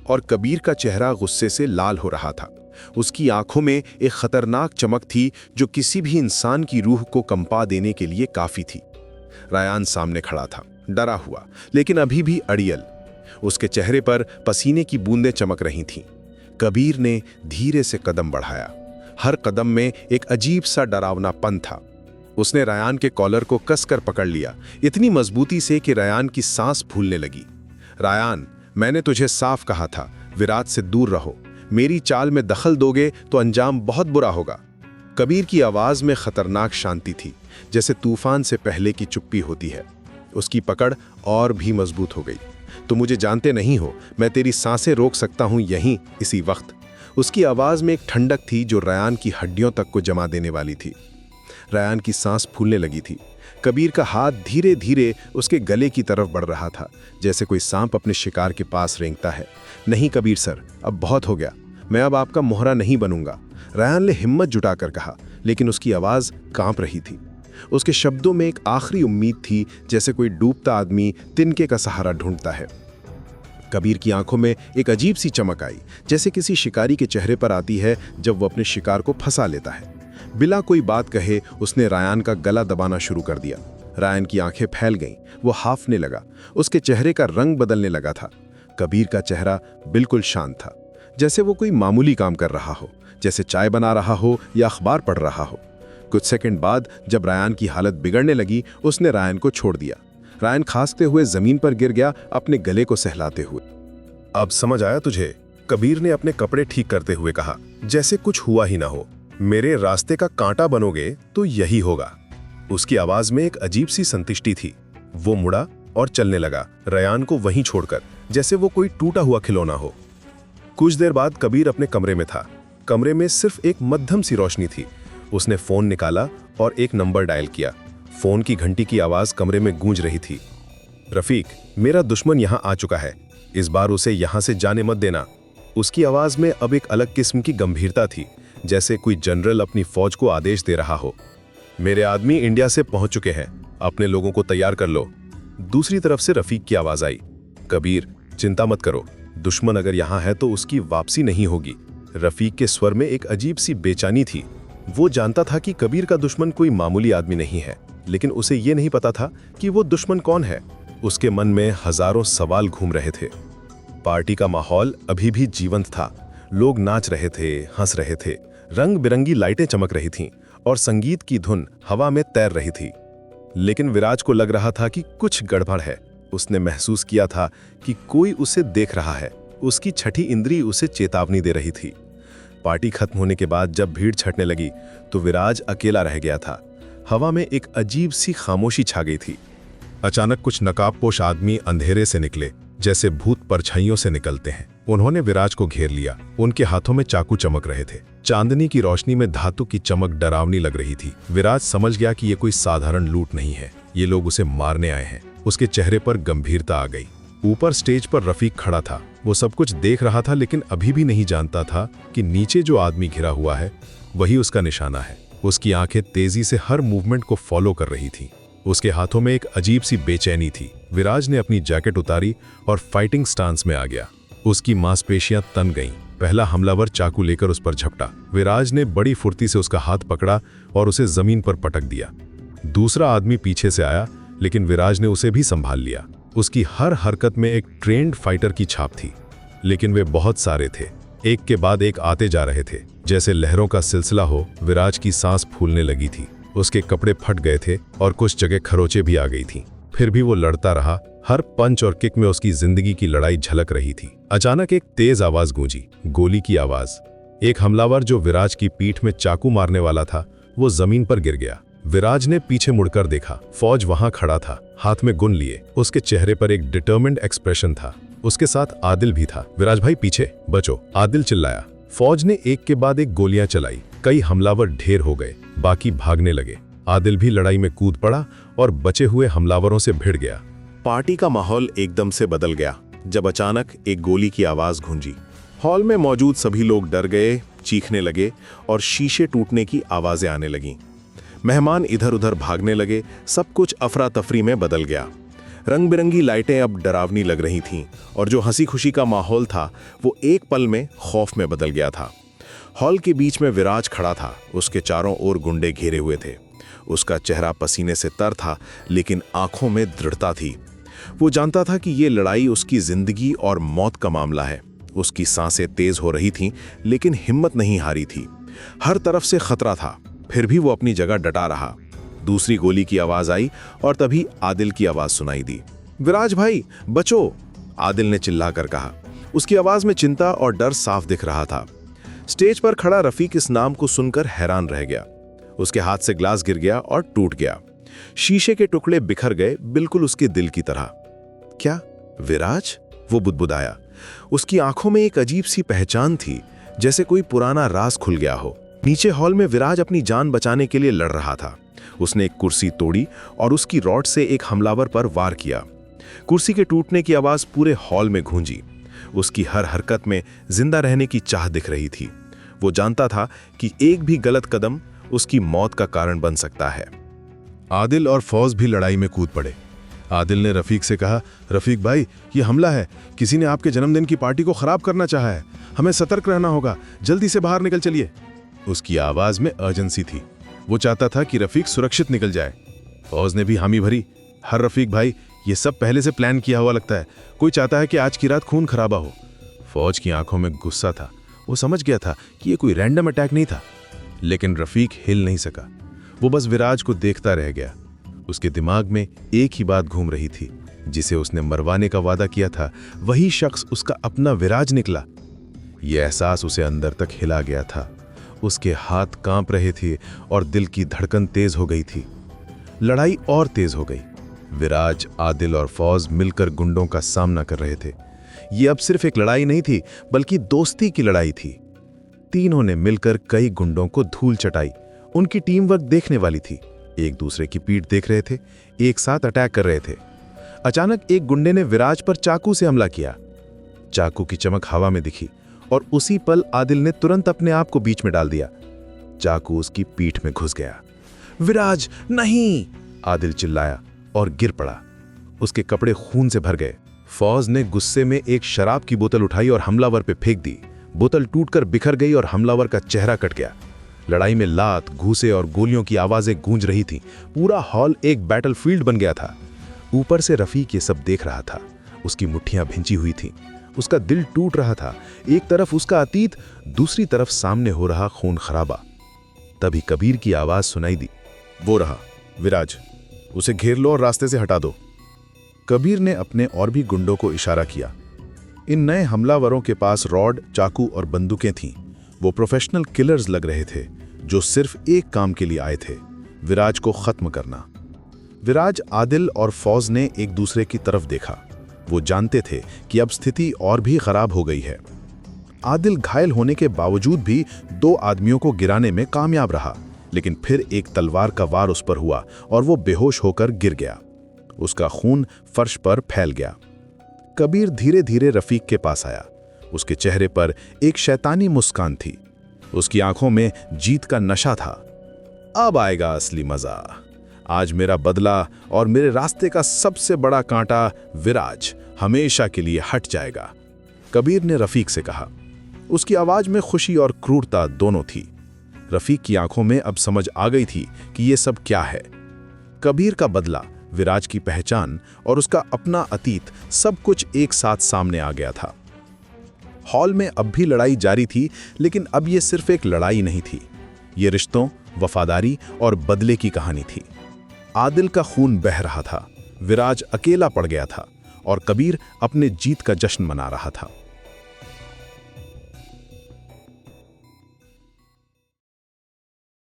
और कबीर का चेहरा गुस्से से लाल हो रहा था। उसकी आंखों में एक खतरनाक चमक थी जो किसी भी इंसान की रूह को कंपा देने के लिए काफी थी। रायान सामने खड़ा था, डरा हुआ लेकिन अभी भी अड़ियल। उसके चेहरे पर पसीने की बूंदें चमक रही थीं। कबीर ने धीरे से कदम बढ़ाया। हर कदम में एक अजीब सा डरावनापन था। उसने रायान के कॉलर को कसकर पकड़ लिया, इतनी मजबूती से कि रायान की सांस फूलने लगी। रायान, मैंने तुझे साफ कहा था, विराज से दूर रहो। मेरी चाल में दखल दोगे तो अंजाम बहुत बुरा होगा। कबीर की आवाज में खतरनाक शांति थी, जैसे तूफान से पहले की चुप्पी होती है। उसकी पकड़ और भी मजबूत हो गई। तुम मुझे जानते नहीं हो, मैं तेरी सांसें रोक सकता हूं यहीं, इसी वक्त। उसकी आवाज में एक ठंडक थी जो रायान की हड्डियों तक को जमा देने वाली थी। रायान की सांस फूलने लगी थी। कबीर का हाथ धीरे धीरे उसके गले की तरफ बढ़ रहा था, जैसे कोई सांप अपने शिकार के पास रेंगता है। नहीं कबीर सर, अब बहुत हो गया। मैं अब आपका मोहरा नहीं बनूंगा, रायान ने हिम्मत जुटाकर कहा, लेकिन उसकी आवाज कांप रही थी। उसके शब्दों में एक आखिरी उम्मीद थी, जैसे कोई डूबता आदमी तिनके का सहारा ढूंढता है। कबीर की आंखों में एक अजीब सी चमक आई, जैसे किसी शिकारी के चेहरे पर आती है जब वो अपने शिकार को फंसा लेता है। बिना कोई बात कहे उसने रायान का गला दबाना शुरू कर दिया। रायान की आंखें फैल गईं, वो हाफने लगा, उसके चेहरे का रंग बदलने लगा था। कबीर का चेहरा बिल्कुल शांत था, जैसे वो कोई मामूली काम कर रहा हो, जैसे चाय बना रहा हो या अखबार पढ़ रहा हो। कुछ सेकंड बाद जब रायान की हालत बिगड़ने लगी, उसने रायान को छोड़ दिया। रायान खांसते हुए जमीन पर गिर गया, अपने गले को सहलाते हुए। अब समझ आया तुझे? कबीर ने अपने कपड़े ठीक करते हुए कहा, जैसे कुछ हुआ ही ना हो। मेरे रास्ते का कांटा बनोगे तो यही होगा। उसकी आवाज में एक अजीब सी संतुष्टि थी। वो मुड़ा और चलने लगा, रायान को वहीं छोड़कर, जैसे वो कोई टूटा हुआ खिलौना हो। कुछ देर बाद कबीर अपने कमरे में था। कमरे में सिर्फ एक मध्यम सी रोशनी थी। उसने फोन निकाला और एक नंबर डायल किया। फोन की घंटी की आवाज कमरे में गूंज रही थी। रफीक, मेरा दुश्मन यहाँ आ चुका है, इस बार उसे यहाँ से जाने मत देना। उसकी आवाज में अब एक अलग किस्म की गंभीरता थी, जैसे कोई जनरल अपनी फौज को आदेश दे रहा हो। मेरे आदमी इंडिया से पहुंच चुके हैं, अपने लोगों को तैयार कर लो। दूसरी तरफ से रफीक की आवाज आई, कबीर चिंता मत करो, दुश्मन अगर यहाँ है तो उसकी वापसी नहीं होगी। रफीक के स्वर में एक अजीब सी बेचैनी थी। वो जानता था कि कबीर का दुश्मन कोई मामूली आदमी नहीं है, लेकिन उसे ये नहीं पता था कि वो दुश्मन कौन है। उसके मन में हजारों सवाल घूम रहे थे। पार्टी का माहौल अभी भी जीवंत था। लोग नाच रहे थे, हंस रहे थे, रंग बिरंगी लाइटें चमक रही थीं और संगीत की धुन हवा में तैर रही थी। लेकिन विराज को लग रहा था कि कुछ गड़बड़ है। उसने महसूस किया था कि कोई उसे देख रहा है। उसकी छठी इंद्री उसे चेतावनी दे रही थी। पार्टी खत्म होने के बाद जब भीड़ छटने लगी तो विराज अकेला रह गया था। हवा में एक अजीब सी खामोशी छा गई थी। अचानक कुछ नकाबपोश आदमी अंधेरे से निकले, जैसे भूत परछाइयों से निकलते हैं। उन्होंने विराज को घेर लिया। उनके हाथों में चाकू चमक रहे थे। चांदनी की रोशनी में धातु की चमक डरावनी लग रही थी। विराज समझ गया कि ये कोई साधारण लूट नहीं है, ये लोग उसे मारने आए हैं। उसके चेहरे पर गंभीरता आ गई। ऊपर स्टेज पर रफीक खड़ा था। वो सब कुछ देख रहा था, लेकिन अभी भी नहीं जानता था कि नीचे जो आदमी घिरा हुआ है वही उसका निशाना है। उसकी आंखें तेजी से हर मूवमेंट को फॉलो कर रही थीं। उसके हाथों में एक अजीब सी बेचैनी थी। विराज ने अपनी जैकेट उतारी और फाइटिंग स्टांस में आ गया। उसकी मांसपेशियां तन गईं। पहला हमलावर चाकू लेकर उस पर झपटा। विराज ने बड़ी फुर्ती से उसका हाथ पकड़ा और उसे जमीन पर पटक दिया। दूसरा आदमी पीछे से आया, लेकिन विराज ने उसे भी संभाल लिया। उसकी हर हरकत में एक ट्रेंड फाइटर की छाप थी, लेकिन वे बहुत सारे थे, एक के बाद एक आते जा रहे थे, जैसे लहरों का सिलसिला हो। विराज की सांस फूलने लगी थी। उसके कपड़े फट गए थे और कुछ जगह खरोंचें भी आ गई थीं। फिर भी वो लड़ता रहा। हर पंच और किक में उसकी जिंदगी की लड़ाई झलक रही थी। अचानक एक तेज आवाज गूंजी, गोली की आवाज। एक हमलावर जो विराज की पीठ में चाकू मारने वाला था, वो जमीन पर गिर गया। विराज ने पीछे मुड़कर देखा। फौज वहां खड़ा था, हाथ में गुन लिए। उसके चेहरे पर एक डिटर्मिन्ड एक्सप्रेशन था। उसके साथ आदिल भी था। विराज भाई पीछे, बचो, आदिल चिल्लाया। फौज ने एक के बाद एक गोलियां चलाई। कई हमलावर ढेर हो गए, बाकी भागने लगे। आदिल भी लड़ाई में कूद पड़ा और बचे हुए हमलावरों से भिड़ गया। पार्टी का माहौल एकदम से बदल गया जब अचानक एक गोली की आवाज गूंजी। हॉल में मौजूद सभी लोग डर गए, चीखने लगे और शीशे टूटने की आवाजें आने लगीं। मेहमान इधर उधर भागने लगे, सब कुछ अफरा तफरी में बदल गया। रंग बिरंगी लाइटें अब डरावनी लग रही थीं और जो हंसी खुशी का माहौल था वो एक पल में खौफ में बदल गया था। हॉल के बीच में विराज खड़ा था, उसके चारों ओर गुंडे घेरे हुए थे। उसका चेहरा पसीने से तर था, लेकिन आंखों में दृढ़ता थी। वो जानता था कि ये लड़ाई उसकी जिंदगी और मौत का मामला है। उसकी सांसें तेज हो रही थीं, लेकिन हिम्मत नहीं हारी थी। हर तरफ से खतरा था, फिर भी वो अपनी जगह डटा रहा। दूसरी गोली की आवाज आई और तभी आदिल की आवाज सुनाई दी। विराज भाई बचो, आदिल ने चिल्लाकर कहा। उसकी आवाज में चिंता और डर साफ दिख रहा था। स्टेज पर खड़ा रफीक इस नाम को सुनकर हैरान रह गया। उसके हाथ से ग्लास गिर गया और टूट गया। शीशे के टुकड़े बिखर गए, बिल्कुल उसके दिल की तरह। क्या विराज? वो बुदबुदाया। उसकी आंखों में एक अजीब सी पहचान थी, जैसे कोई पुराना राज खुल गया हो। नीचे हॉल में विराज अपनी जान बचाने के लिए लड़ रहा था। उसने एक कुर्सी तोड़ी और उसकी रॉड से एक हमलावर पर वार किया। कुर्सी के टूटने की आवाज पूरे हॉल में गूंजी। उसकी हर हरकत में जिंदा रहने की चाह दिख रही थी। वो जानता था कि एक भी गलत कदम उसकी मौत का कारण बन सकता है। आदिल और फौज भी लड़ाई में कूद पड़े। आदिल ने रफीक से कहा, रफीक भाई ये हमला है, किसी ने आपके जन्मदिन की पार्टी को खराब करना चाहा है, हमें सतर्क रहना होगा, जल्दी से बाहर निकल चलिए। उसकी आवाज में अर्जेंसी थी। वो चाहता था कि रफीक सुरक्षित निकल जाए। फौज ने भी हामी भरी। हर रफीक भाई ये सब पहले से प्लान किया हुआ लगता है, कोई चाहता है कि आज की रात खून खराबा हो। फौज की आंखों में गुस्सा था। वो समझ गया था कि ये कोई रैंडम अटैक नहीं था, लेकिन रफीक हिल नहीं सका। वो बस विराज को देखता रह गया। उसके दिमाग में एक ही बात घूम रही थी, जिसे उसने मरवाने का वादा किया था वही शख्स उसका अपना विराज निकला। यह एहसास उसे अंदर तक हिला गया था। उसके हाथ कांप रहे थे और दिल की धड़कन तेज हो गई थी। लड़ाई और तेज हो गई। विराज, आदिल और फौज मिलकर गुंडों का सामना कर रहे थे। ये अब सिर्फ एक लड़ाई नहीं थी, बल्कि दोस्ती की लड़ाई थी। तीनों ने मिलकर कई गुंडों को धूल चटाई। उनकी टीम वर्क देखने वाली थी। एक दूसरे की पीठ देख रहे थे, एक साथ अटैक कर रहे थे। अचानक एक गुंडे ने विराज पर चाकू से हमला किया। चाकू की चमक हवा में दिखी और उसी पल आदिल ने तुरंत अपने आप को बीच में डाल दिया। चाकू उसकी पीठ में घुस गया। विराज नहीं! आदिल चिल्लाया और गिर पड़ा। उसके कपड़े खून से भर गए। फौज ने गुस्से में एक शराब की बोतल उठाई और हमलावर पे फेंक दी। बोतल टूटकर बिखर गई और हमलावर का चेहरा कट गया। लड़ाई में लात, घूंसे और गोलियों की आवाजें गूंज रही थीं। पूरा हॉल एक बैटलफील्ड बन गया था। ऊपर से रफीक ये सब देख रहा था। उसकी मुट्ठियां भिंची हुई थीं। उसका दिल टूट रहा था। एक तरफ उसका अतीत, दूसरी तरफ सामने हो रहा खून खराबा। तभी कबीर की आवाज सुनाई दी। वो रहा विराज, उसे घेर लो और रास्ते से हटा दो। कबीर ने अपने और भी गुंडों को इशारा किया। इन नए हमलावरों के पास रॉड, चाकू और बंदूकें थीं। वो प्रोफेशनल किलर्स लग रहे थे, जो सिर्फ एक काम के लिए आए थे, विराज को खत्म करना। विराज, आदिल और फौज ने एक दूसरे की तरफ देखा। वो जानते थे कि अब स्थिति और भी खराब हो गई है। आदिल घायल होने के बावजूद भी 2 आदमियों को गिराने में कामयाब रहा, लेकिन फिर एक तलवार का वार उस पर हुआ और वो बेहोश होकर गिर गया। उसका खून फर्श पर फैल गया। कबीर धीरे धीरे रफीक के पास आया। उसके चेहरे पर एक शैतानी मुस्कान थी। उसकी आंखों में जीत का नशा था। अब आएगा असली मजा। आज मेरा बदला और मेरे रास्ते का सबसे बड़ा कांटा विराज हमेशा के लिए हट जाएगा, कबीर ने रफीक से कहा। उसकी आवाज में खुशी और क्रूरता दोनों थी। रफीक की आंखों में अब समझ आ गई थी कि ये सब क्या है। कबीर का बदला, विराज की पहचान और उसका अपना अतीत, सब कुछ एक साथ सामने आ गया था। हॉल में अब भी लड़ाई जारी थी, लेकिन अब ये सिर्फ एक लड़ाई नहीं थी। ये रिश्तों, वफादारी और बदले की कहानी थी। आदिल का खून बह रहा था, विराज अकेला पड़ गया था और कबीर अपने जीत का जश्न मना रहा था।